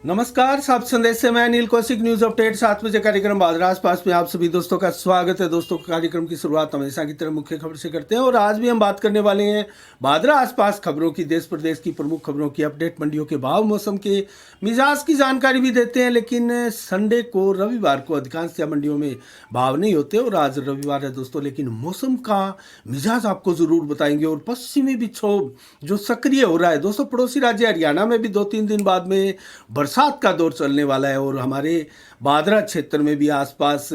नमस्कार, सात संदेश से मैं अनिल कौशिक। न्यूज अपडेट 7 बजे कार्यक्रम बादरा आसपास में आप सभी दोस्तों का स्वागत है। दोस्तों, कार्यक्रम की शुरुआत हमेशा की तरह मुख्य खबर से करते हैं और आज भी हम बात करने वाले हैं बादरा आसपास खबरों की, देश प्रदेश की प्रमुख खबरों की अपडेट, मंडियों के भाव, मौसम के मिजाज की जानकारी भी देते हैं। लेकिन संडे को, रविवार को अधिकांश मंडियों में भाव नहीं होते और आज रविवार है दोस्तों, लेकिन मौसम का मिजाज आपको जरूर बताएंगे। और पश्चिमी विक्षोभ जो सक्रिय हो रहा है दोस्तों, पड़ोसी राज्य हरियाणा में भी 2-3 दिन बाद में बरसात का दौर चलने वाला है और हमारे बादरा क्षेत्र में भी आसपास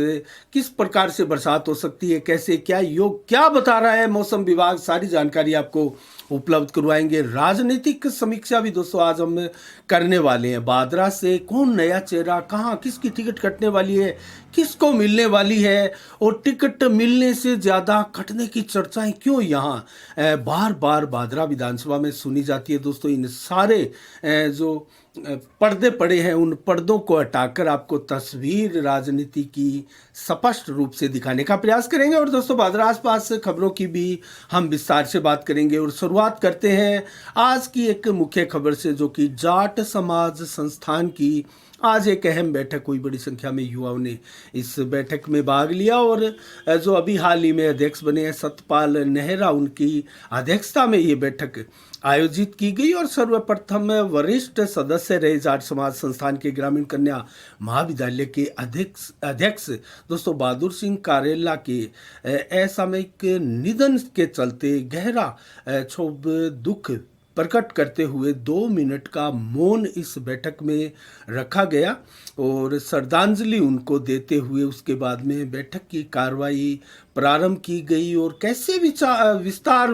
किस प्रकार से बरसात हो सकती है, कैसे, क्या योग क्या बता रहा है मौसम विभाग, सारी जानकारी आपको उपलब्ध करवाएंगे। राजनीतिक समीक्षा भी दोस्तों आज हम करने वाले हैं। बादरा से कौन नया चेहरा, कहाँ किसकी टिकट कटने वाली है, किसको मिलने वाली है, और टिकट मिलने से ज़्यादा कटने की चर्चाएं क्यों यहाँ बार बार बादरा विधानसभा में सुनी जाती है दोस्तों। इन सारे जो पर्दे पड़े हैं, उन पर्दों को हटाकर आपको तस्वीर राजनीति की स्पष्ट रूप से दिखाने का प्रयास करेंगे। और दोस्तों, बादरा आसपास खबरों की भी हम विस्तार से बात करेंगे और शुरुआत करते हैं आज की एक मुख्य खबर से, जो कि जाट समाज संस्थान की आज एक अहम बैठक हुई। बड़ी संख्या में युवाओं ने इस बैठक में भाग लिया और जो अभी हाल ही में अध्यक्ष बने हैं सतपाल नेहरा, उनकी अध्यक्षता में ये बैठक आयोजित की गई। और सर्वप्रथम वरिष्ठ सदस्य रहे जाट समाज संस्थान के ग्रामीण कन्या महाविद्यालय के अध्यक्ष दोस्तों बहादुर सिंह कारेला के असामयिक निधन के चलते गहरा क्षोभ दुख प्रकट करते हुए 2 मिनट का मौन इस बैठक में रखा गया और श्रद्धांजलि उनको देते हुए उसके बाद में बैठक की कार्रवाई प्रारंभ की गई। और कैसे विस्तार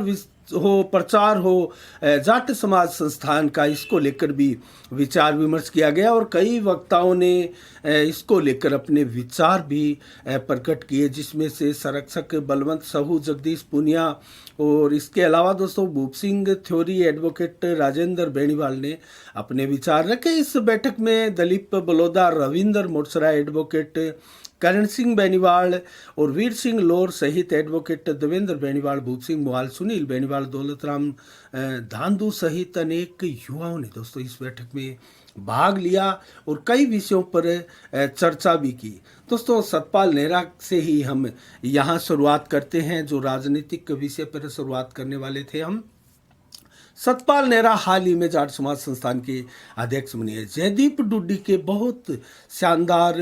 हो, प्रचार हो जाट समाज संस्थान का, इसको लेकर भी विचार विमर्श किया गया और कई वक्ताओं ने इसको लेकर अपने विचार भी प्रकट किए, जिसमें से संरक्षक बलवंत साहू, जगदीश पुनिया और इसके अलावा दोस्तों भूप सिंह थ्योरी, एडवोकेट राजेंद्र बेनीवाल ने अपने विचार रखे। इस बैठक में दलीप बलोदा, रविंदर मोटसरा, एडवोकेट करण सिंह बेनीवाल और वीर सिंह लोर सहित एडवोकेट देवेंद्र बेनीवाल, भूप सिंह मोहाल, सुनील बेनीवाल, दौलतराम धांधु सहित अनेक युवाओं ने दोस्तों इस बैठक में भाग लिया और कई विषयों पर चर्चा भी की। दोस्तों, सतपाल नेहरा से ही हम यहाँ शुरुआत करते हैं, जो राजनीतिक विषय पर शुरुआत करने वाले थे हम। सतपाल नेहरा हाल ही में जाट समाज संस्थान के अध्यक्ष बने हैं। जयदीप डुड्डी के बहुत शानदार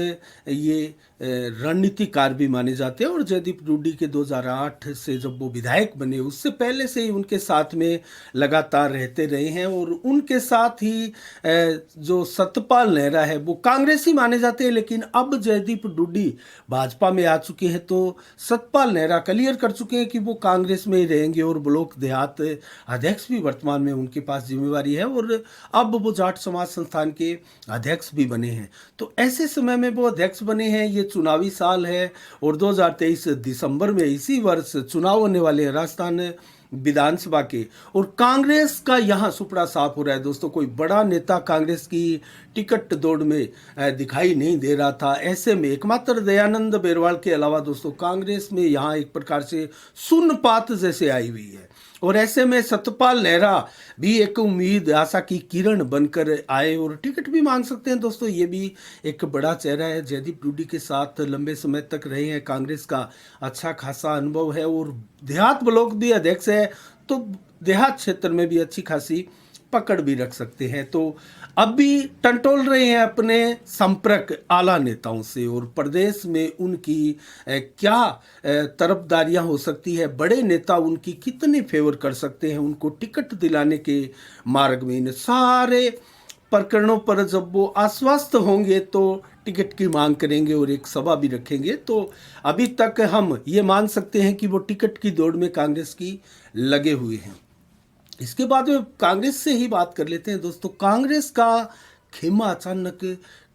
ये रणनीतिकार भी माने जाते हैं और जयदीप डुड्डी के 2008 से जब वो विधायक बने, उससे पहले से ही उनके साथ में लगातार रहते रहे हैं। और उनके साथ ही जो सतपाल नेहरा है वो कांग्रेसी माने जाते हैं, लेकिन अब जयदीप डुड्डी भाजपा में आ चुके हैं तो सतपाल नेहरा क्लियर कर चुके हैं कि वो कांग्रेस में ही रहेंगे और ब्लॉक देहात अध्यक्ष भी वर्तमान में उनके पास जिम्मेवारी है और अब वो जाट समाज संस्थान के अध्यक्ष भी बने हैं। तो ऐसे समय में वो अध्यक्ष बने हैं, ये चुनावी साल है और 2023 दिसंबर में इसी वर्ष चुनाव होने वाले हैं राजस्थान विधानसभा के, और कांग्रेस का यहाँ सुपड़ा साफ हो रहा है दोस्तों। कोई बड़ा नेता कांग्रेस की टिकट दौड़ में दिखाई नहीं दे रहा था। ऐसे में एकमात्र दयानंद बेरवाल के अलावा दोस्तों कांग्रेस में यहाँ एक प्रकार से सुन्नपात जैसे आई हुई है। और ऐसे में सतपाल नेहरा भी एक उम्मीद, आशा की किरण बनकर आए और टिकट भी मांग सकते हैं दोस्तों। ये भी एक बड़ा चेहरा है। जयदीप डुड्डी के साथ लंबे समय तक रहे हैं, कांग्रेस का अच्छा खासा अनुभव है और देहात ब्लॉक भी अध्यक्ष है, तो देहात क्षेत्र में भी अच्छी खासी पकड़ भी रख सकते हैं। तो अब भी टंटोल रहे हैं अपने संपर्क आला नेताओं से और प्रदेश में उनकी क्या तरफदारियां हो सकती है, बड़े नेता उनकी कितने फेवर कर सकते हैं उनको टिकट दिलाने के मार्ग में। इन सारे प्रकरणों पर जब वो आश्वस्त होंगे तो टिकट की मांग करेंगे और एक सभा भी रखेंगे। तो अभी तक हम ये मान सकते हैं कि वो टिकट की दौड़ में कांग्रेस की लगे हुए हैं। इसके बाद में कांग्रेस से ही बात कर लेते हैं दोस्तों। कांग्रेस का खेमा अचानक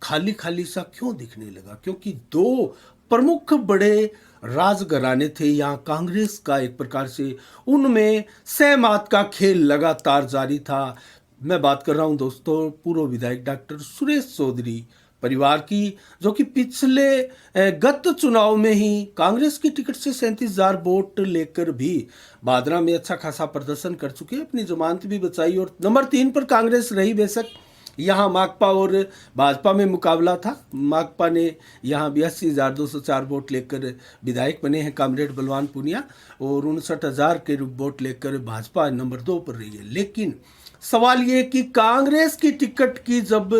खाली खाली सा क्यों दिखने लगा, क्योंकि 2 प्रमुख बड़े राजघराने थे यहाँ कांग्रेस का, एक प्रकार से उनमें सहमत का खेल लगातार जारी था। मैं बात कर रहा हूँ दोस्तों पूर्व विधायक डॉक्टर सुरेश चौधरी परिवार की, जो कि पिछले गत चुनाव में ही कांग्रेस की टिकट से 37,000 वोट लेकर भी बादरा में अच्छा खासा प्रदर्शन कर चुके हैं, अपनी जमानत भी बचाई और नंबर 3 पर कांग्रेस रही बेशक, यहाँ माकपा और भाजपा में मुकाबला था। माकपा ने यहाँ 82,204 वोट लेकर विधायक बने हैं कामरेड बलवान पूनिया, और 59,000 के वोट लेकर भाजपा नंबर 2 पर रही है। लेकिन सवाल ये कि कांग्रेस की टिकट की जब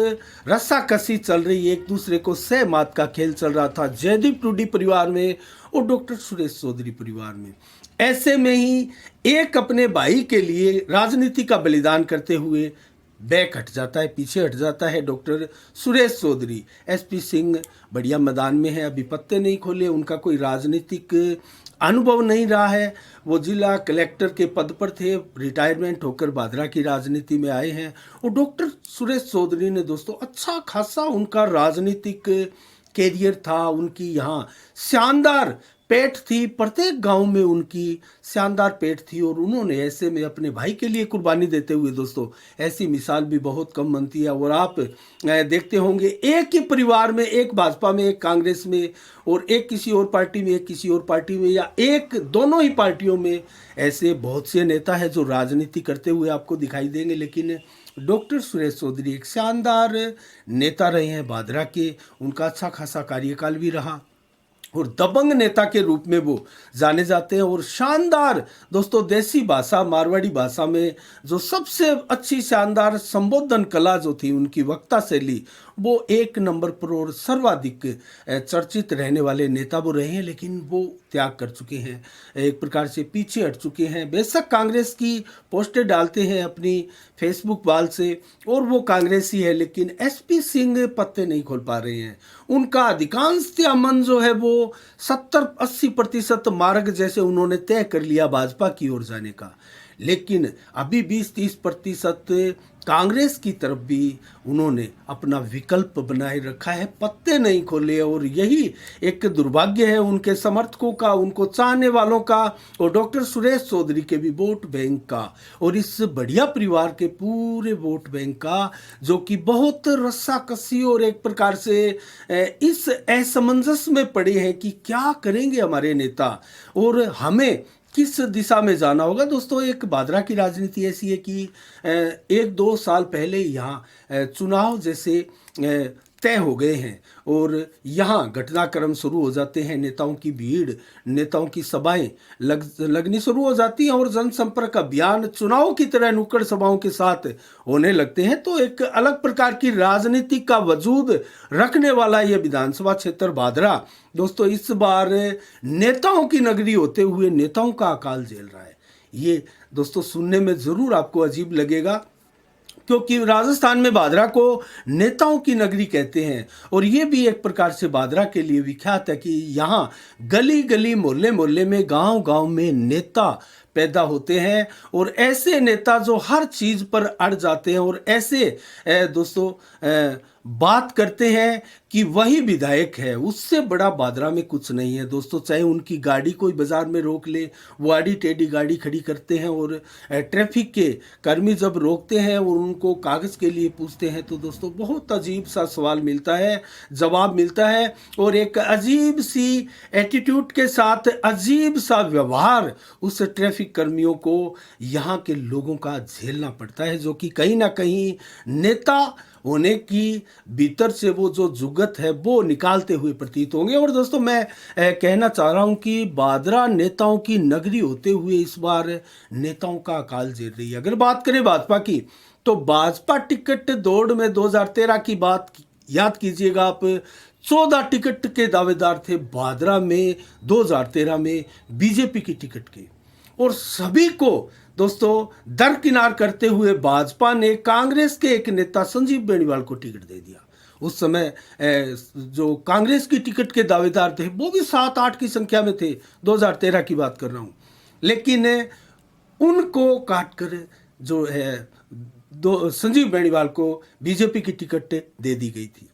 रस्साकसी चल रही है, एक दूसरे को सह मात का खेल चल रहा था जयदीप टूडी परिवार में और डॉक्टर सुरेश चौधरी परिवार में, ऐसे में ही एक अपने भाई के लिए राजनीति का बलिदान करते हुए बैक हट जाता है, पीछे हट जाता है डॉक्टर सुरेश चौधरी। एसपी सिंह बढ़िया मैदान में है, अभी पत्ते नहीं खोले, उनका कोई राजनीतिक अनुभव नहीं रहा है। वो जिला कलेक्टर के पद पर थे, रिटायरमेंट होकर भादरा की राजनीति में आए हैं। और डॉक्टर सुरेश चौधरी ने दोस्तों अच्छा खासा उनका राजनीतिक कैरियर था, उनकी यहाँ शानदार पेठ थी, प्रत्येक गांव में उनकी शानदार पेठ थी, और उन्होंने ऐसे में अपने भाई के लिए कुर्बानी देते हुए दोस्तों ऐसी मिसाल भी बहुत कम बनती है। और आप देखते होंगे एक ही परिवार में, एक भाजपा में, एक कांग्रेस में, और एक किसी और पार्टी में, एक किसी और पार्टी में, या एक दोनों ही पार्टियों में ऐसे बहुत से नेता हैं जो राजनीति करते हुए आपको दिखाई देंगे। लेकिन डॉक्टर सुरेश चौधरी एक शानदार नेता रहे हैं भादरा के, उनका अच्छा खासा कार्यकाल भी रहा और दबंग नेता के रूप में वो जाने जाते हैं। और शानदार दोस्तों देसी भाषा, मारवाड़ी भाषा में जो सबसे अच्छी शानदार संबोधन कला जो थी, उनकी वक्ता शैली, वो एक नंबर पर और सर्वाधिक चर्चित रहने वाले नेता वो रहे हैं। लेकिन वो त्याग कर चुके हैं, एक प्रकार से पीछे हट चुके हैं। बेशक कांग्रेस की पोस्टें डालते हैं अपनी फेसबुक वाल से, और वो कांग्रेसी है, लेकिन एसपी सिंह पत्ते नहीं खोल पा रहे हैं। उनका अधिकांशतः मन जो है वो 70-80% मार्ग जैसे उन्होंने तय कर लिया भाजपा की ओर जाने का, लेकिन अभी 20-30% कांग्रेस की तरफ भी उन्होंने अपना विकल्प बनाए रखा है, पत्ते नहीं खोले। और यही एक दुर्भाग्य है उनके समर्थकों का, उनको चाहने वालों का, और डॉक्टर सुरेश चौधरी के भी वोट बैंक का, और इस बढ़िया परिवार के पूरे वोट बैंक का, जो कि बहुत रस्साकसी और एक प्रकार से इस असमंजस में पड़े हैं कि क्या करेंगे हमारे नेता और हमें किस दिशा में जाना होगा। दोस्तों एक भादरा की राजनीति ऐसी है कि 1-2 साल पहले यहाँ चुनाव जैसे तय हो गए हैं, और यहाँ घटनाक्रम शुरू हो जाते हैं, नेताओं की भीड़, नेताओं की सभाएं लगनी शुरू हो जाती हैं, और जनसंपर्क अभियान चुनाव की तरह नुक्कड़ सभाओं के साथ होने लगते हैं। तो एक अलग प्रकार की राजनीति का वजूद रखने वाला यह विधानसभा क्षेत्र भादरा दोस्तों इस बार नेताओं की नगरी होते हुए नेताओं का अकाल झेल रहा है। ये दोस्तों सुनने में जरूर आपको अजीब लगेगा, क्योंकि राजस्थान में भादरा को नेताओं की नगरी कहते हैं, और ये भी एक प्रकार से भादरा के लिए विख्यात है कि यहाँ गली गली, मोहल्ले मोहल्ले में, गांव गांव में नेता पैदा होते हैं, और ऐसे नेता जो हर चीज पर अड़ जाते हैं, और ऐसे दोस्तों बात करते हैं कि वही विधायक है, उससे बड़ा भादरा में कुछ नहीं है दोस्तों। चाहे उनकी गाड़ी कोई बाजार में रोक ले, वो आड़ी टेढ़ी गाड़ी खड़ी करते हैं, और ट्रैफिक के कर्मी जब रोकते हैं और उनको कागज के लिए पूछते हैं, तो दोस्तों बहुत अजीब सा सवाल मिलता है, जवाब मिलता है, और एक अजीब सी एटीट्यूड के साथ अजीब सा व्यवहार उस ट्रैफिक कर्मियों को यहाँ के लोगों का झेलना पड़ता है, जो कि कहीं ना कहीं नेता होने की भीतर से वो जो जुगत है वो निकालते हुए प्रतीत होंगे। और दोस्तों मैं कहना चाह रहा हूं कि भादरा नेताओं की नगरी होते हुए इस बार नेताओं का अकाल झेल रही है। अगर बात करें भाजपा की, तो भाजपा टिकट दौड़ में 2013 की बात याद कीजिएगा आप, 14 टिकट के दावेदार थे भादरा में 2013 में बीजेपी की टिकट के, और सभी को दोस्तों दरकिनार करते हुए भाजपा ने कांग्रेस के एक नेता संजीव बेनीवाल को टिकट दे दिया। उस समय जो कांग्रेस की टिकट के दावेदार थे वो भी 7-8 की संख्या में थे, 2013 की बात कर रहा हूँ, लेकिन उनको काटकर जो है संजीव बेनीवाल को बीजेपी की टिकट दे दी गई थी।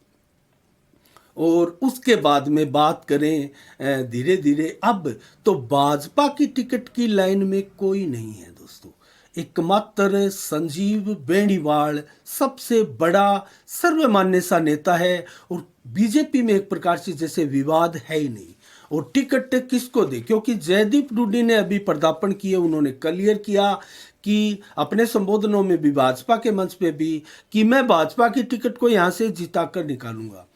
और उसके बाद में बात करें धीरे धीरे, अब तो भाजपा की टिकट की लाइन में कोई नहीं है दोस्तों, एकमात्र संजीव बेनीवाल सबसे बड़ा सर्वमान्य सा नेता है, और बीजेपी में एक प्रकार से जैसे विवाद है ही नहीं। और टिकट किसको दे, क्योंकि जयदीप रूडी ने अभी पर्दापण किए, उन्होंने क्लियर किया कि अपने संबोधनों में भी, भाजपा के मंच पे भी, कि मैं भाजपा की टिकट को यहाँ से जिता कर निकालूंगा,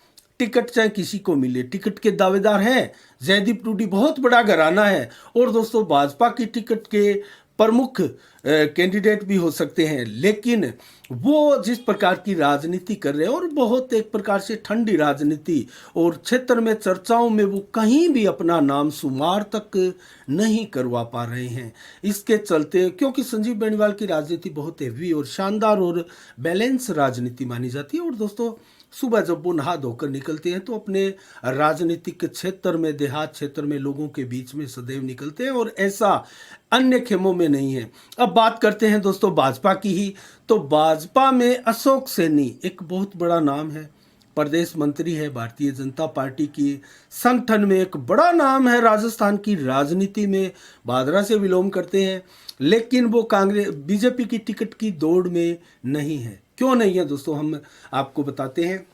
टिकट चाहे किसी को मिले। टिकट के दावेदार हैं जयदीप रूडी, बहुत बड़ा घराना है, और दोस्तों भाजपा की टिकट के प्रमुख कैंडिडेट भी हो सकते हैं, लेकिन वो जिस प्रकार की राजनीति कर रहे हैं, और बहुत एक प्रकार से ठंडी राजनीति, और क्षेत्र में चर्चाओं में वो कहीं भी अपना नाम शुमार तक नहीं करवा पा रहे हैं। इसके चलते, क्योंकि संजीव बेनीवाल की राजनीति बहुत हेवी और शानदार और बैलेंस राजनीति मानी जाती है, और दोस्तों सुबह जब वो नहा धोकर निकलते हैं तो अपने राजनीतिक क्षेत्र में, देहात क्षेत्र में लोगों के बीच में सदैव निकलते हैं, और ऐसा अन्य खेमों में नहीं है। अब बात करते हैं दोस्तों भाजपा की ही, तो भाजपा में अशोक सैनी एक बहुत बड़ा नाम है, प्रदेश मंत्री है भारतीय जनता पार्टी की, संगठन में एक बड़ा नाम है, राजस्थान की राजनीति में भादरा से विलोम करते हैं, लेकिन वो कांग्रेस बीजेपी की टिकट की दौड़ में नहीं है। क्यों नहीं है दोस्तों, हम आपको बताते हैं।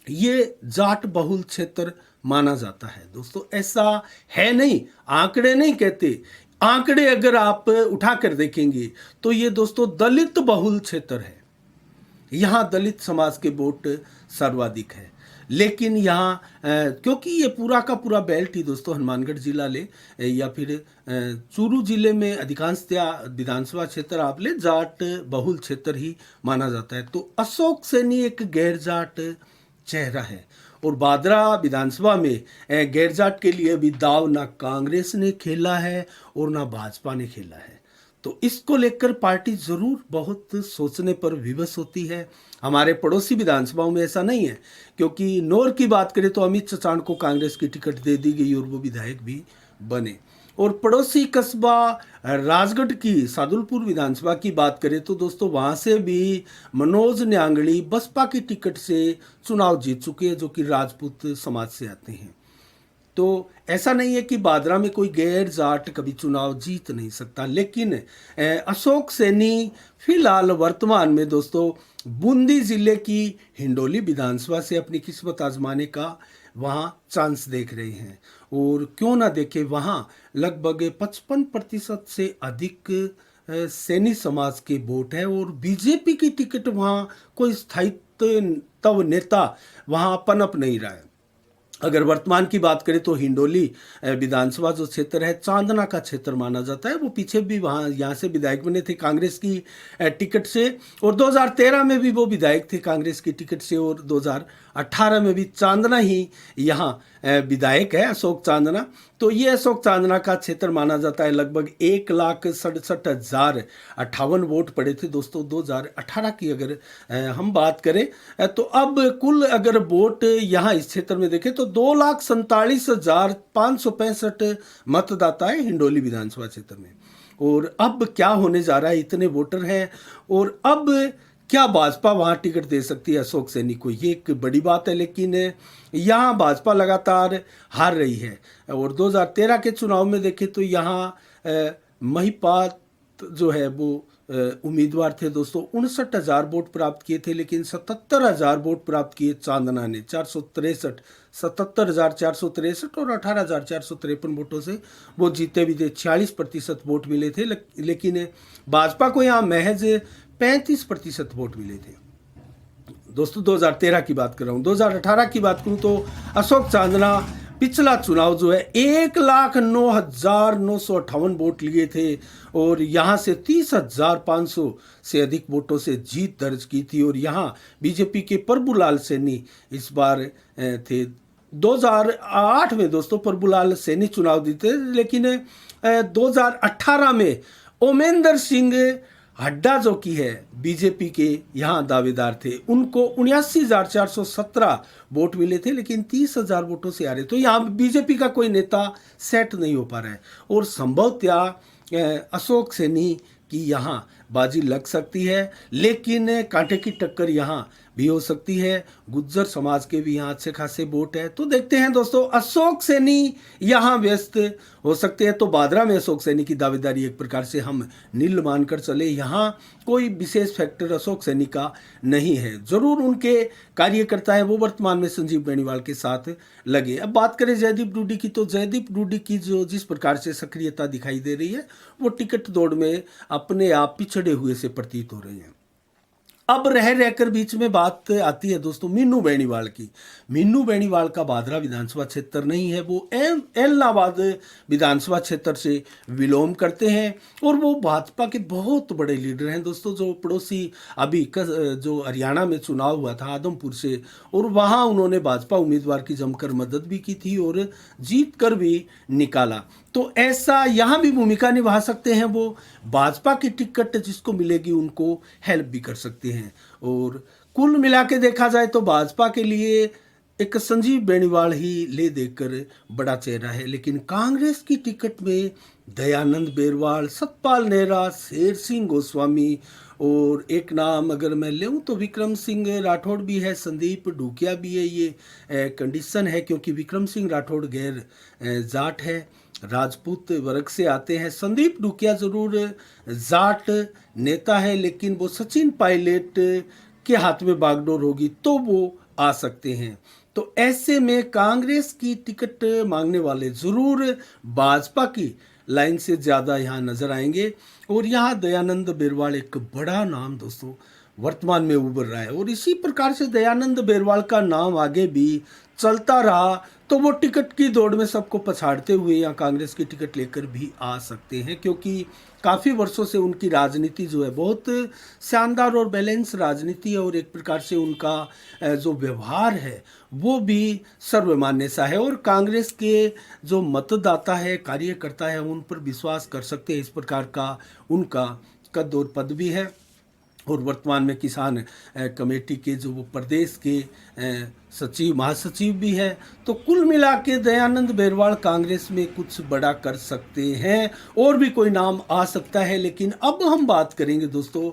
ये जाट बहुल क्षेत्र माना जाता है दोस्तों, ऐसा है नहीं, आंकड़े नहीं कहते। आंकड़े अगर आप उठाकर देखेंगे तो ये दोस्तों दलित बहुल क्षेत्र है, यहाँ दलित समाज के वोट सर्वाधिक है। लेकिन यहाँ क्योंकि ये पूरा का पूरा बेल्ट ही दोस्तों, हनुमानगढ़ जिला ले या फिर चूरू जिले में अधिकांशतया विधानसभा क्षेत्र आप ले जाट बहुल क्षेत्र ही माना जाता है। तो अशोक सैनी एक गैर जाट चेहरा है, और भादरा विधानसभा में गैर जाट के लिए भी दाव ना कांग्रेस ने खेला है और ना भाजपा ने खेला है। तो इसको लेकर पार्टी जरूर बहुत सोचने पर विवश होती है। हमारे पड़ोसी विधानसभाओं में ऐसा नहीं है, क्योंकि नौर की बात करें तो अमित चचान को कांग्रेस की टिकट दे दी गई और वो विधायक भी बने। और पड़ोसी कस्बा राजगढ़ की सादुलपुर विधानसभा की बात करें तो दोस्तों वहाँ से भी मनोज न्यांगड़ी बसपा की टिकट से चुनाव जीत चुके हैं, जो कि राजपूत समाज से आते हैं। तो ऐसा नहीं है कि भादरा में कोई गैर जाट कभी चुनाव जीत नहीं सकता। लेकिन अशोक सैनी फिलहाल वर्तमान में दोस्तों बूंदी जिले की हिंडोली विधानसभा से अपनी किस्मत आजमाने का वहाँ चांस देख रहे हैं, और क्यों ना देखे, वहाँ लगभग 55% से अधिक सैनी समाज के वोट है, और बीजेपी की टिकट वहाँ कोई स्थायित्व नेता वहाँ पनप नहीं रहा है। अगर वर्तमान की बात करें तो हिंडोली विधानसभा जो क्षेत्र है चांदना का क्षेत्र माना जाता है। वो पीछे भी वहाँ यहाँ से विधायक बने थे कांग्रेस की टिकट से, और 2013 में भी वो विधायक थे कांग्रेस की टिकट से, और 2018 में भी चांदना ही यहाँ विधायक है, अशोक चांदना। तो ये अशोक चांदना का क्षेत्र माना जाता है। लगभग 1,67,058 वोट पड़े थे दोस्तों 2018 की अगर हम बात करें। तो अब कुल अगर वोट यहाँ इस क्षेत्र में देखें तो 2,47,565 मतदाता है हिंडोली विधानसभा क्षेत्र में। और अब क्या होने जा रहा है, इतने वोटर हैं, और अब क्या भाजपा वहाँ टिकट दे सकती है अशोक सैनी को, ये एक बड़ी बात है। लेकिन यहाँ भाजपा लगातार हार रही है, और 2013 के चुनाव में देखें तो यहाँ महिपात जो है वो उम्मीदवार थे दोस्तों, 59,000 वोट प्राप्त किए थे, लेकिन 77,000 वोट प्राप्त किए चांदना ने, 77,463 और 18,453 वोटों से वो जीते भी थे, 46% वोट मिले थे। लेकिन भाजपा को यहाँ महज 35% वोट मिले थे दोस्तों। 2013 की बात कर रहा हूँ। 2018 की बात करूँ तो अशोक चांदना पिछला चुनाव जो है 1,09,958 वोट लिए थे, और यहाँ से 30,500 से अधिक वोटों से जीत दर्ज की थी। और यहाँ बीजेपी के प्रभुलाल सैनी इस बार थे। 2008 में दोस्तों प्रभुलाल सैनी चुनाव जीते, लेकिन 2018 में ओमेंदर सिंह हड्डा जो की है बीजेपी के यहाँ दावेदार थे, उनको 79,417 वोट मिले थे, लेकिन 30,000 वोटों से आ रहे। तो यहाँ बीजेपी का कोई नेता सेट नहीं हो पा रहा है, और संभवतः अशोक सैनी की यहाँ बाजी लग सकती है। लेकिन कांटे की टक्कर यहाँ भी हो सकती है, गुज्जर समाज के भी यहाँ अच्छे खासे वोट है। तो देखते हैं दोस्तों, अशोक सैनी यहाँ व्यस्त हो सकते हैं। तो बादरा में अशोक सैनी की दावेदारी एक प्रकार से हम नील मानकर चले, यहाँ कोई विशेष फैक्टर अशोक सैनी का नहीं है। जरूर उनके कार्यकर्ता है वो वर्तमान में संजीव बेनीवाल के साथ लगे। अब बात करें जयदीप रूडी की, तो जयदीप रूडी की जो जिस प्रकार से सक्रियता दिखाई दे रही है, वो टिकट दौड़ में अपने आप पिछड़े हुए से प्रतीत हो रहे हैं। अब रह रहकर बीच में बात आती है दोस्तों मीनू बेनीवाल की। मीनू बेनीवाल का बादरा विधानसभा क्षेत्र नहीं है, वो एलनाबाद विधानसभा क्षेत्र से विलोम करते हैं और वो भाजपा के बहुत बड़े लीडर हैं दोस्तों। जो पड़ोसी अभी जो हरियाणा में चुनाव हुआ था आदमपुर से, और वहाँ उन्होंने भाजपा उम्मीदवार की जमकर मदद भी की थी और जीत कर भी निकाला। तो ऐसा यहाँ भी भूमिका निभा सकते हैं वो, भाजपा की टिकट जिसको मिलेगी उनको हेल्प भी कर सकते हैं। और कुल मिला के देखा जाए तो भाजपा के लिए एक संजीव बेनीवाल ही ले देकर बड़ा चेहरा है, लेकिन कांग्रेस की टिकट में दयानंद बेरवाल, सतपाल नेहरा, शेर सिंह गोस्वामी और एक नाम अगर मैं लूँ तो विक्रम सिंह राठौड़ भी है, संदीप ढूकिया भी है। ये कंडीशन है क्योंकि विक्रम सिंह राठौड़ गैर जाट है, राजपूत वर्ग से आते हैं। संदीप ढूकिया जरूर जाट नेता है, लेकिन वो सचिन पायलट के हाथ में बागडोर होगी तो वो आ सकते हैं। तो ऐसे में कांग्रेस की टिकट मांगने वाले जरूर भाजपा की लाइन से ज़्यादा यहाँ नजर आएंगे। और यहाँ दयानंद बेरवाल एक बड़ा नाम दोस्तों वर्तमान में उभर रहा है, और इसी प्रकार से दयानंद बेरवाल का नाम आगे भी चलता रहा तो वो टिकट की दौड़ में सबको पछाड़ते हुए यहाँ कांग्रेस की टिकट लेकर भी आ सकते हैं, क्योंकि काफ़ी वर्षों से उनकी राजनीति जो है बहुत शानदार और बैलेंस राजनीति है, और एक प्रकार से उनका जो व्यवहार है वो भी सर्वमान्य सा है, और कांग्रेस के जो मतदाता है, कार्यकर्ता है, उन पर विश्वास कर सकते हैं। इस प्रकार का उनका कद और पद भी है। और वर्तमान में किसान कमेटी के जो वो प्रदेश के सचिव महासचिव भी है। तो कुल मिला के दयानंद बेरवाल कांग्रेस में कुछ बड़ा कर सकते हैं, और भी कोई नाम आ सकता है। लेकिन अब हम बात करेंगे दोस्तों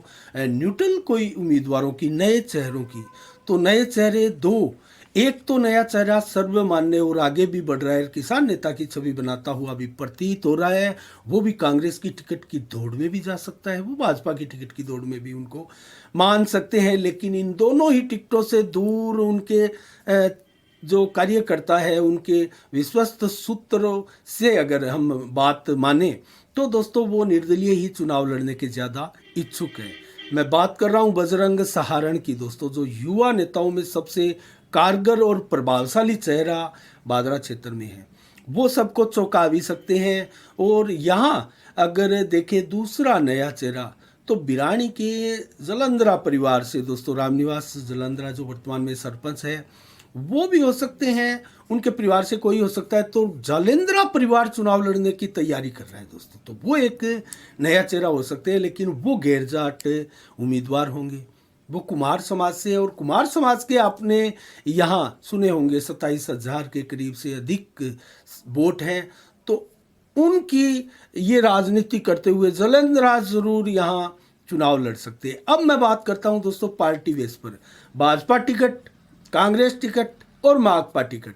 न्यूट्रल कोई उम्मीदवारों की, नए चेहरों की। तो नए चेहरे दो, एक तो नया चेहरा सर्वमान्य और आगे भी बढ़ रहा है, किसान नेता की छवि बनाता हुआ भी प्रतीत हो रहा है, वो भी कांग्रेस की टिकट की दौड़ में भी जा सकता है, वो भाजपा की टिकट की दौड़ में भी उनको मान सकते हैं। लेकिन इन दोनों ही टिकटों से दूर उनके जो कार्यकर्ता है, उनके विश्वस्त सूत्रों से अगर हम बात माने तो दोस्तों वो निर्दलीय ही चुनाव लड़ने के ज़्यादा इच्छुक है। मैं बात कर रहा हूँ बजरंग सहारण की दोस्तों, जो युवा नेताओं में सबसे कारगर और प्रभावशाली चेहरा बादरा क्षेत्र में है। वो सबको चौंका भी सकते हैं। और यहाँ अगर देखें दूसरा नया चेहरा तो बिरानी के जलंधरा परिवार से दोस्तों, रामनिवास जलंधरा जो वर्तमान में सरपंच है वो भी हो सकते हैं, उनके परिवार से कोई हो सकता है। तो जालेंद्रा परिवार चुनाव लड़ने की तैयारी कर रहा है दोस्तों, तो वो एक नया चेहरा हो सकते हैं, लेकिन वो गैर जाट उम्मीदवार होंगे। वो कुमार समाज से, और कुमार समाज के आपने यहाँ सुने होंगे 27,000 के करीब से अधिक वोट हैं। तो उनकी ये राजनीति करते हुए जलंधरा जरूर यहाँ चुनाव लड़ सकते हैं। अब मैं बात करता हूँ दोस्तों पार्टी बेस पर, भाजपा टिकट, कांग्रेस टिकट और माकपा टिकट।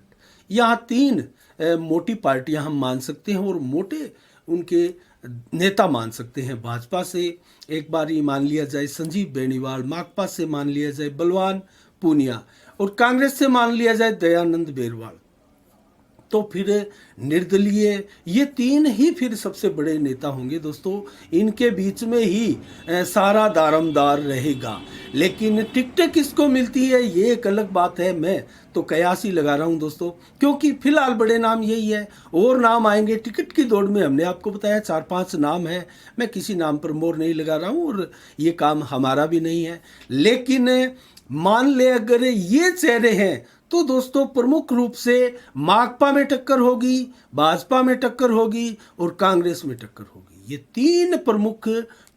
यहाँ तीन मोटी पार्टियां हम मान सकते हैं, और मोटे उनके नेता मान सकते हैं। भाजपा से एक बार ही मान लिया जाए संजीव बेनीवाल, माकपा से मान लिया जाए बलवान पूनिया, और कांग्रेस से मान लिया जाए दयानंद बेरवाल। तो फिर निर्दलीय, ये तीन ही फिर सबसे बड़े नेता होंगे दोस्तों। इनके बीच में ही सारा दारमदार रहेगा। लेकिन टिकटें किसको मिलती है ये एक अलग बात है। मैं तो कयास ही लगा रहा हूं दोस्तों, क्योंकि फिलहाल बड़े नाम यही है, और नाम आएंगे टिकट की दौड़ में। हमने आपको बताया 4-5 नाम है, मैं किसी नाम पर मोहर नहीं लगा रहा हूं, और ये काम हमारा भी नहीं है। लेकिन मान ले अगर ये चेहरे हैं तो दोस्तों प्रमुख रूप से माकपा में टक्कर होगी, भाजपा में टक्कर होगी, और कांग्रेस में टक्कर होगी। ये तीन प्रमुख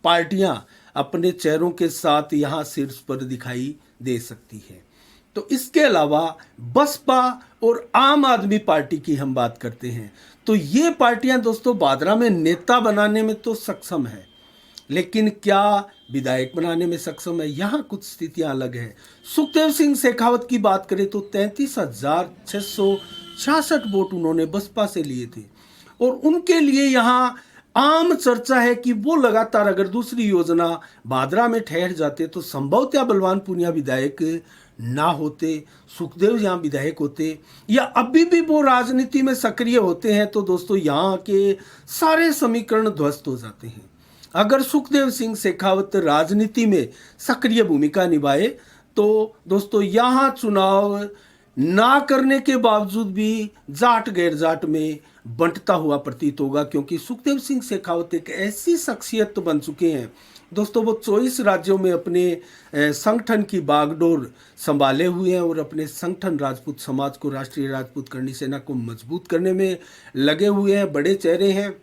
पार्टियां अपने चेहरों के साथ यहां शीर्ष पर दिखाई दे सकती है। तो इसके अलावा बसपा और आम आदमी पार्टी की हम बात करते हैं, तो ये पार्टियां दोस्तों बादरा में नेता बनाने में तो सक्षम है, लेकिन क्या विधायक बनाने में सक्षम है? यहाँ कुछ स्थितियां अलग है। सुखदेव सिंह शेखावत की बात करें तो 33,666 वोट उन्होंने बसपा से लिए थे और उनके लिए यहाँ आम चर्चा है कि वो लगातार अगर दूसरी योजना भादरा में ठहर जाते तो संभवतः बलवान पूनिया विधायक ना होते, सुखदेव यहाँ विधायक होते, या अभी भी वो राजनीति में सक्रिय होते हैं तो दोस्तों यहाँ के सारे समीकरण ध्वस्त हो जाते हैं। अगर सुखदेव सिंह शेखावत राजनीति में सक्रिय भूमिका निभाए तो दोस्तों यहाँ चुनाव ना करने के बावजूद भी जाट गैर जाट में बंटता हुआ प्रतीत होगा, क्योंकि सुखदेव सिंह शेखावत एक ऐसी शख्सियत बन चुके हैं दोस्तों, वो 24 राज्यों में अपने संगठन की बागडोर संभाले हुए हैं और अपने संगठन राजपूत समाज को, राष्ट्रीय राजपूत करणी सेना को मजबूत करने में लगे हुए हैं। बड़े चेहरे हैं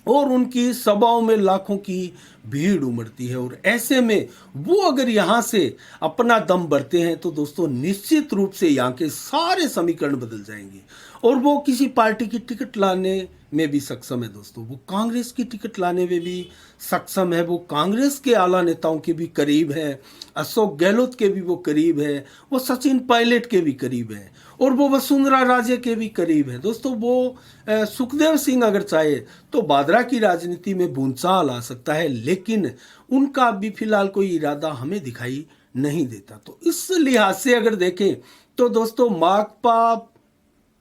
और उनकी सभाओं में लाखों की भीड़ उमड़ती है और ऐसे में वो अगर यहाँ से अपना दम भरते हैं तो दोस्तों निश्चित रूप से यहाँ के सारे समीकरण बदल जाएंगे और वो किसी पार्टी की टिकट लाने में भी सक्षम है दोस्तों। वो कांग्रेस की टिकट लाने में भी सक्षम है, वो कांग्रेस के आला नेताओं के भी करीब है, अशोक गहलोत के भी वो करीब है, वो सचिन पायलट के भी करीब है और वो वसुंधरा राजे के भी करीब है दोस्तों। वो सुखदेव सिंह अगर चाहे तो भादरा की राजनीति में भूचाल आ सकता है, लेकिन उनका अभी फिलहाल कोई इरादा हमें दिखाई नहीं देता। तो इस लिहाज से अगर देखें तो दोस्तों माकपा,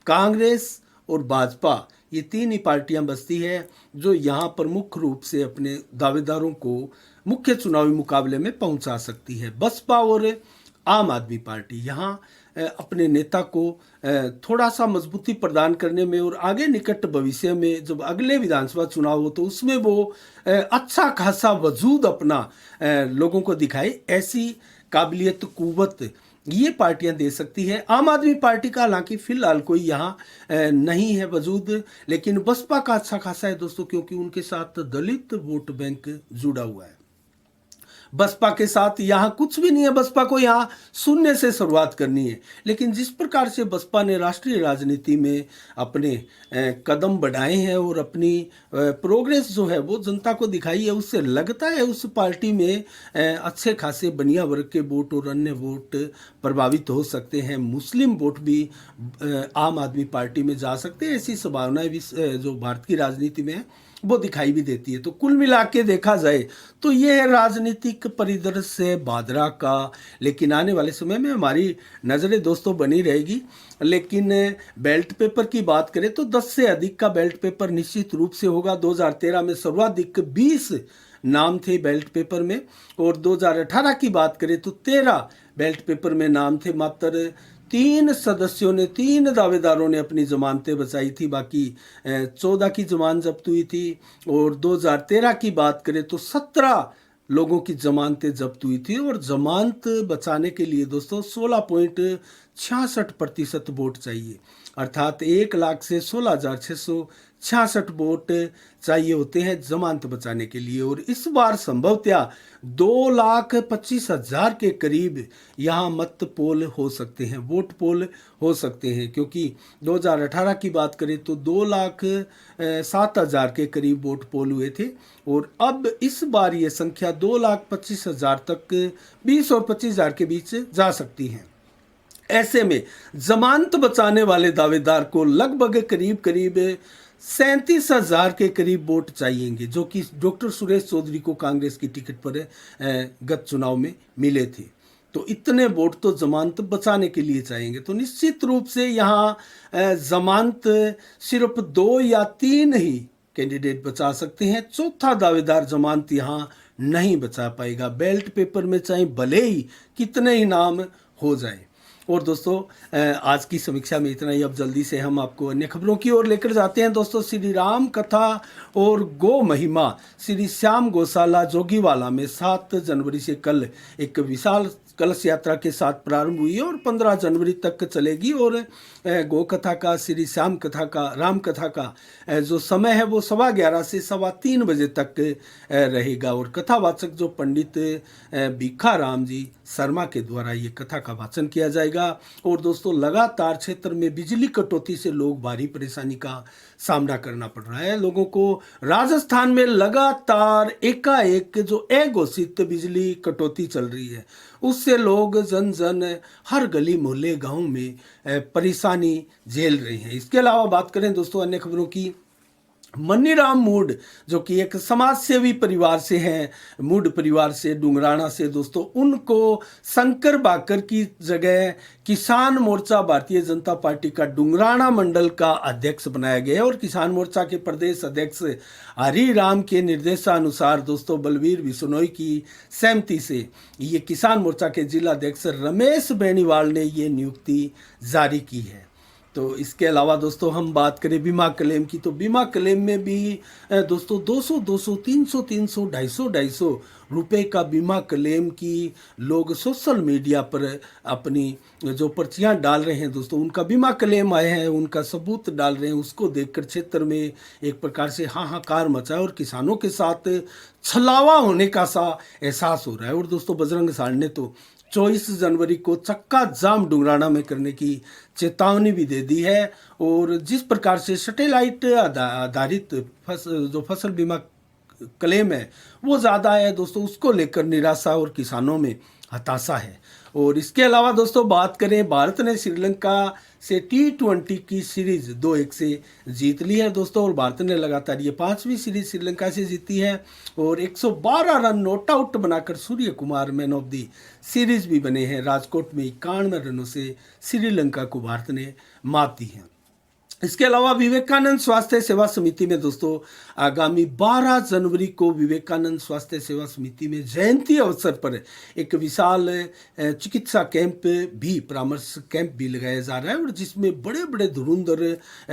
कांग्रेस और भाजपा, ये तीन ही पार्टियां बचती है जो यहाँ पर मुख्य रूप से अपने दावेदारों को मुख्य चुनावी मुकाबले में पहुंचा सकती है। बसपा और आम आदमी पार्टी यहाँ अपने नेता को थोड़ा सा मजबूती प्रदान करने में और आगे निकट भविष्य में जब अगले विधानसभा चुनाव हो तो उसमें वो अच्छा खासा वजूद अपना लोगों को दिखाए, ऐसी काबिलियत कुव्वत ये पार्टियां दे सकती है। आम आदमी पार्टी का हालांकि फिलहाल कोई यहाँ नहीं है वजूद, लेकिन बसपा का अच्छा खासा है दोस्तों, क्योंकि उनके साथ दलित वोट बैंक जुड़ा हुआ है। बसपा के साथ यहाँ कुछ भी नहीं है, बसपा को यहाँ शून्य से शुरुआत करनी है। लेकिन जिस प्रकार से बसपा ने राष्ट्रीय राजनीति में अपने कदम बढ़ाए हैं और अपनी प्रोग्रेस जो है वो जनता को दिखाई है, उससे लगता है उस पार्टी में अच्छे खासे बनिया वर्ग के वोट और अन्य वोट प्रभावित हो सकते हैं। मुस्लिम वोट भी आम आदमी पार्टी में जा सकते हैं, ऐसी संभावनाएं भी जो भारत की राजनीति में है वो दिखाई भी देती है। तो कुल मिला के देखा जाए तो ये है राजनीतिक परिदृश्य भादरा का, लेकिन आने वाले समय में हमारी नज़रें दोस्तों बनी रहेगी। लेकिन बेल्ट पेपर की बात करें तो 10 से अधिक का बेल्ट पेपर निश्चित रूप से होगा। 2013 में सर्वाधिक 20 नाम थे बेल्ट पेपर में और 2018 की बात करें तो 13 बेल्ट पेपर में नाम थे। मात्र 3 सदस्यों ने, 3 दावेदारों ने अपनी जमानतें बचाई थी, बाकी 14 की जमानत जब्त हुई थी। और 2013 की बात करें तो 17 लोगों की जमानतें जब्त हुई थी और जमानत बचाने के लिए दोस्तों 16.66% वोट चाहिए, अर्थात 1 लाख से 16,666 वोट चाहिए होते हैं जमानत बचाने के लिए। और इस बार संभवतः 2,25,000 के करीब यहाँ मत पोल हो सकते हैं, वोट पोल हो सकते हैं, क्योंकि 2018 की बात करें तो 2,07,000 के करीब वोट पोल हुए थे और अब इस बार ये संख्या 2,25,000 तक 20 और 25,000 के बीच जा सकती है। ऐसे में जमानत बचाने वाले दावेदार को लगभग करीब 37,000 के करीब वोट चाहिएंगे, जो कि डॉक्टर सुरेश चौधरी को कांग्रेस की टिकट पर गत चुनाव में मिले थे। तो इतने वोट तो जमानत बचाने के लिए चाहिएंगे। तो निश्चित रूप से यहाँ जमानत सिर्फ 2 या 3 ही कैंडिडेट बचा सकते हैं, चौथा दावेदार जमानत यहाँ नहीं बचा पाएगा। बेल्ट पेपर में चाहे भले ही कितने ही नाम हो जाए। और दोस्तों आज की समीक्षा में इतना ही। अब जल्दी से हम आपको अन्य खबरों की ओर लेकर जाते हैं दोस्तों। श्री राम कथा और गो महिमा श्री श्याम गौशाला जोगीवाला में 7 जनवरी से कल एक विशाल कलश यात्रा के साथ प्रारंभ हुई है और 15 जनवरी तक चलेगी। और गौ कथा का, श्री श्याम कथा का, राम कथा का जो समय है वो 11:15 से 3:15 बजे तक रहेगा। और कथावाचक जो पंडित भिखा राम जी शर्मा के द्वारा ये कथा का वाचन किया जाएगा। और दोस्तों लगातार क्षेत्र में बिजली कटौती से लोग भारी परेशानी का सामना करना पड़ रहा है लोगों को। राजस्थान में लगातार एकाएक जो अघोषित बिजली कटौती चल रही है उससे लोग जन हर गली मोहल्ले गांव में परेशानी झेल रहे हैं। इसके अलावा बात करें दोस्तों अन्य खबरों की, मनीराम मूड जो कि एक समाज सेवी परिवार से हैं, मूड परिवार से, डुंगराना से दोस्तों, उनको शंकर बाकर की जगह किसान मोर्चा भारतीय जनता पार्टी का डुंगराना मंडल का अध्यक्ष बनाया गया। और किसान मोर्चा के प्रदेश अध्यक्ष हरिराम के निर्देशानुसार दोस्तों बलवीर बिश्नोई की सहमति से ये किसान मोर्चा के जिला अध्यक्ष रमेश बेनीवाल ने ये नियुक्ति जारी की है। तो इसके अलावा दोस्तों हम बात करें बीमा क्लेम की, तो बीमा क्लेम में भी दोस्तों 200, 300, 250 रुपए का बीमा क्लेम की लोग सोशल मीडिया पर अपनी जो पर्चियां डाल रहे हैं दोस्तों, उनका बीमा क्लेम आए हैं, उनका सबूत डाल रहे हैं। उसको देखकर क्षेत्र में एक प्रकार से हाहाकार मचा है और किसानों के साथ छलावा होने का सा एहसास हो रहा है। और दोस्तों बजरंग साड़ ने तो 24 जनवरी को चक्का जाम डुंगराना में करने की चेतावनी भी दे दी है। और जिस प्रकार से सैटेलाइट आधारित जो फसल बीमा क्लेम है वो ज़्यादा है दोस्तों, उसको लेकर निराशा और किसानों में हताशा है। और इसके अलावा दोस्तों बात करें, भारत ने श्रीलंका से T20 की सीरीज 2-1 से जीत ली है दोस्तों। और भारत ने लगातार ये 5वीं सीरीज श्रीलंका से जीती है और 112 रन नॉट आउट बनाकर Suryakumar man of the series भी बने हैं। राजकोट में 91 रनों से श्रीलंका को भारत ने मात दी है। इसके अलावा विवेकानंद स्वास्थ्य सेवा समिति में दोस्तों आगामी 12 जनवरी को विवेकानंद स्वास्थ्य सेवा समिति में जयंती अवसर पर एक विशाल चिकित्सा कैंप भी, परामर्श कैंप भी लगाया जा रहा है और जिसमें बड़े बड़े धुरंधर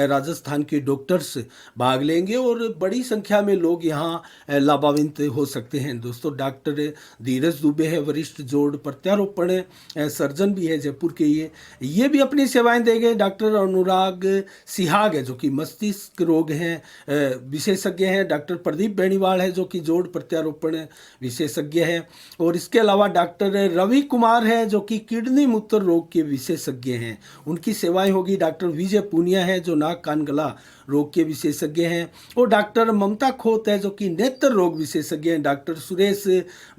राजस्थान के डॉक्टर्स भाग लेंगे और बड़ी संख्या में लोग यहाँ लाभान्वित हो सकते हैं दोस्तों। डॉक्टर धीरज दुबे है, वरिष्ठ जोड़ प्रत्यारोपण सर्जन भी है जयपुर के, ये भी अपनी सेवाएं देंगे। डॉक्टर अनुराग सिहाग है जो कि मस्तिष्क रोग हैं विशेषज्ञ हैं। डॉक्टर प्रदीप बेनीवाल है जो कि जोड़ प्रत्यारोपण विशेषज्ञ हैं। और इसके अलावा डॉक्टर रवि कुमार है जो कि किडनी मूत्र रोग के विशेषज्ञ हैं, उनकी सेवाएं होगी। डॉक्टर विजय पूनिया है जो नाक कान गला रोग के विशेषज्ञ हैं। और डॉक्टर ममता खोत है जो कि नेत्र रोग विशेषज्ञ हैं। डॉक्टर सुरेश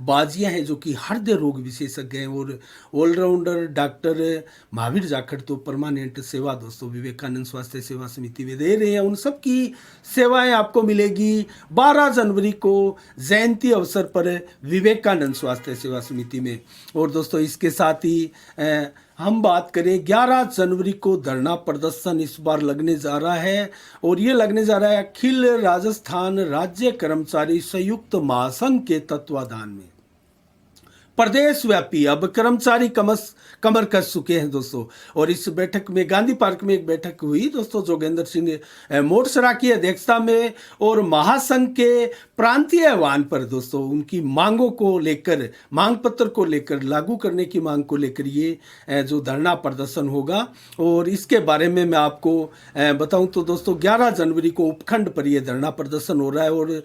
बाजिया हैं जो कि हृदय रोग विशेषज्ञ हैं। और ऑलराउंडर डॉक्टर महावीर जाखड़ तो परमानेंट सेवा दोस्तों विवेकानंद स्वास्थ्य सेवा समिति में दे रहे हैं। उन सब की सेवाएं आपको मिलेगी 12 जनवरी को जयंती अवसर पर विवेकानंद स्वास्थ्य सेवा समिति में। और दोस्तों इसके साथ ही हम बात करें 11 जनवरी को धरना प्रदर्शन इस बार लगने जा रहा है और ये लगने जा रहा है अखिल राजस्थान राज्य कर्मचारी संयुक्त महासंघ के तत्वाधान में। प्रदेश व्यापी अब कर्मचारी कमर कस चुके हैं दोस्तों। और इस बैठक में गांधी पार्क में एक बैठक हुई दोस्तों जोगेंद्र सिंह मोटसरा की अध्यक्षता में और महासंघ के प्रांतीय आह्वान पर दोस्तों उनकी मांगों को लेकर, मांग पत्र को लेकर, लागू करने की मांग को लेकर ये जो धरना प्रदर्शन होगा। और इसके बारे में मैं आपको बताऊं तो दोस्तों 11 जनवरी को उपखंड पर यह धरना प्रदर्शन हो रहा है और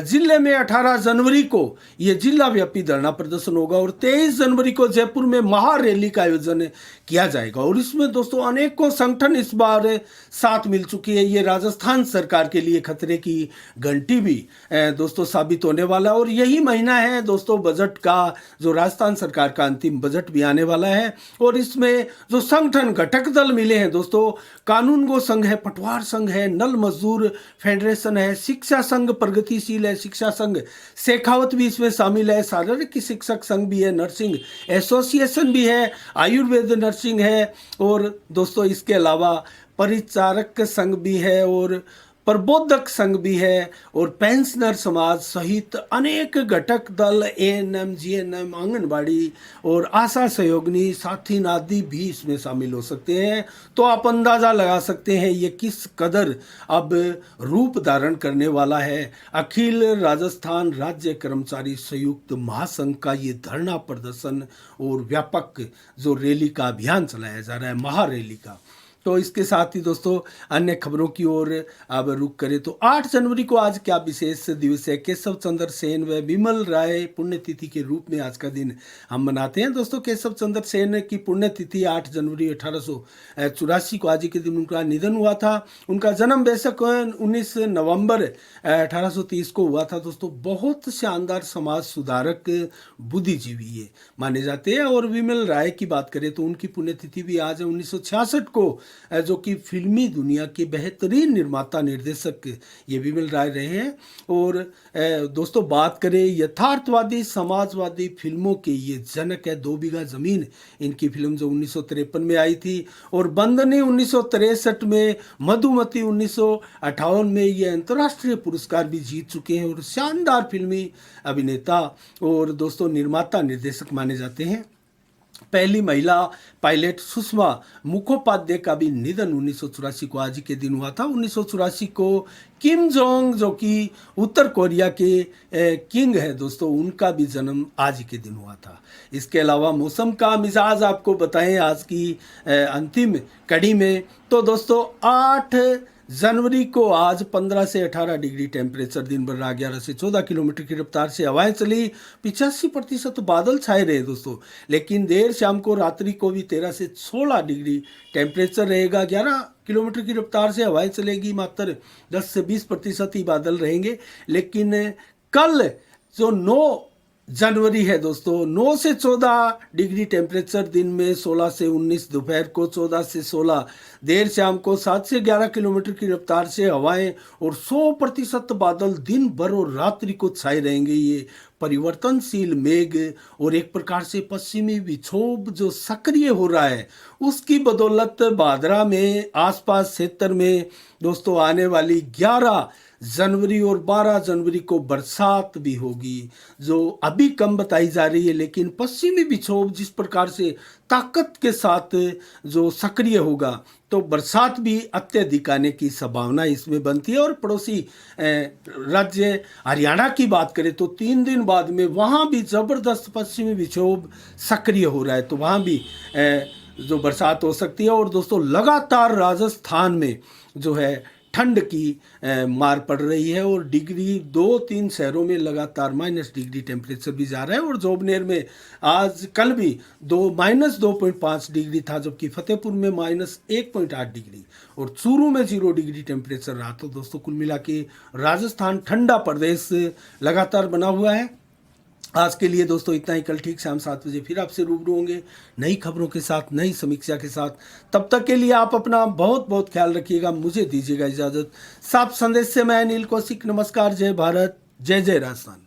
जिले में 18 जनवरी को ये जिला व्यापी धरना प्रदर्शन होगा और 23 जनवरी को जयपुर में महारैली का आयोजन किया जाएगा। और इसमें दोस्तों अनेकों संगठन इस बार साथ मिल चुकी है। ये राजस्थान सरकार के लिए खतरे की घंटी भी दोस्तों साबित होने वाला है। और यही महीना है दोस्तों बजट का, जो राजस्थान सरकार का अंतिम बजट भी आने वाला है। और इसमें जो संगठन घटक दल मिले हैं दोस्तों, कानून गो संघ है, पटवार संघ है, नल मजदूर फेडरेशन है, शिक्षा संघ प्रगतिशील है, शिक्षा संघ शेखावत भी इसमें शामिल है, शारीरिक शिक्षक संघ भी है, नर्सिंग एसोसिएशन भी है, आयुर्वेद नर्सिंग है। और दोस्तों इसके अलावा परिचारक संघ भी है और प्रबोधक संघ भी है और पेंशनर समाज सहित अनेक घटक दल एएनएम, जीएनएम, आंगनबाड़ी और आशा सहयोगिनी, साथी आदि भी इसमें शामिल हो सकते हैं। तो आप अंदाज़ा लगा सकते हैं ये किस कदर अब रूप धारण करने वाला है। अखिल राजस्थान राज्य कर्मचारी संयुक्त महासंघ का ये धरना प्रदर्शन और व्यापक जो रैली का अभियान चलाया जा रहा है, महारैली का। तो इसके साथ ही दोस्तों अन्य खबरों की ओर अब रुख करें तो 8 जनवरी को आज क्या विशेष दिवस है। केशव चंद्र सेन व विमल राय पुण्यतिथि के रूप में आज का दिन हम मनाते हैं। दोस्तों केशव चंद्र सेन की पुण्यतिथि 8 जनवरी 1884 को आज ही के दिन उनका निधन हुआ था। उनका जन्म बेशक 19 नवंबर 1830 को हुआ था। दोस्तों बहुत शानदार समाज सुधारक बुद्धिजीवी ये माने जाते हैं। और विमल राय की बात करें तो उनकी पुण्यतिथि भी आज है 1966 को, जो कि फिल्मी दुनिया के बेहतरीन निर्माता निर्देशक ये विमल राय रहे हैं। और दोस्तों बात करें यथार्थवादी समाजवादी फिल्मों के ये जनक है। 2 बीघा जमीन इनकी फिल्म जो 1953 में आई थी, और बंदनी 1963 में, मधुमती 1958 में ये अंतर्राष्ट्रीय पुरस्कार भी जीत चुके हैं और शानदार फिल्मी अभिनेता और दोस्तों निर्माता निर्देशक माने जाते हैं। पहली महिला पायलट सुषमा मुखोपाध्याय का भी निधन 1984 को आज ही के दिन हुआ था। 1984 को किम जोंग जो कि उत्तर कोरिया के किंग है दोस्तों, उनका भी जन्म आज ही के दिन हुआ था। इसके अलावा मौसम का मिजाज आपको बताएं आज की अंतिम कड़ी में। तो दोस्तों 8 जनवरी को आज 15 से 18 डिग्री टेम्परेचर, दिन भर 11 से 14 किलोमीटर की रफ्तार से हवाएं चली। 85% बादल छाए रहे दोस्तों, लेकिन देर शाम को रात्रि को भी 13 से 16 डिग्री टेम्परेचर रहेगा। 11 किलोमीटर की रफ्तार से हवाएं चलेगी, मात्र 10 से 20% ही बादल रहेंगे। लेकिन कल जो 9 जनवरी है दोस्तों, 9 से 14 डिग्री टेम्परेचर, दिन में 16 से 19, दोपहर को 14 से 16, देर शाम को 7 से 11 किलोमीटर की रफ्तार से हवाएं और 100% बादल दिन भर और रात्रि को छाए रहेंगे। ये परिवर्तनशील मेघ और एक प्रकार से पश्चिमी विक्षोभ जो सक्रिय हो रहा है, उसकी बदौलत भादरा में आसपास क्षेत्र में दोस्तों आने वाली 11 जनवरी और 12 जनवरी को बरसात भी होगी, जो अभी कम बताई जा रही है। लेकिन पश्चिमी विक्षोभ जिस प्रकार से ताकत के साथ जो सक्रिय होगा, तो बरसात भी अत्यधिक आने की संभावना इसमें बनती है। और पड़ोसी राज्य हरियाणा की बात करें तो 3 दिन बाद में वहाँ भी ज़बरदस्त पश्चिमी विक्षोभ सक्रिय हो रहा है, तो वहाँ भी जो बरसात हो सकती है। और दोस्तों लगातार राजस्थान में जो है ठंड की मार पड़ रही है और डिग्री 2-3 शहरों में लगातार -डिग्री टेम्परेचर भी जा रहा है। और जोबनेर में आज कल भी -2.5 डिग्री था, जबकि फतेहपुर में -1.8 डिग्री और चूरू में 0 डिग्री टेम्परेचर रहा। तो दोस्तों कुल मिला के राजस्थान ठंडा प्रदेश लगातार बना हुआ है। आज के लिए दोस्तों इतना ही। कल ठीक शाम 7 बजे फिर आपसे रूबरू होंगे नई खबरों के साथ, नई समीक्षा के साथ। तब तक के लिए आप अपना बहुत बहुत ख्याल रखिएगा। मुझे दीजिएगा इजाज़त। साफ संदेश से मैं अनिल कौशिक। नमस्कार। जय भारत, जय जय राजस्थान।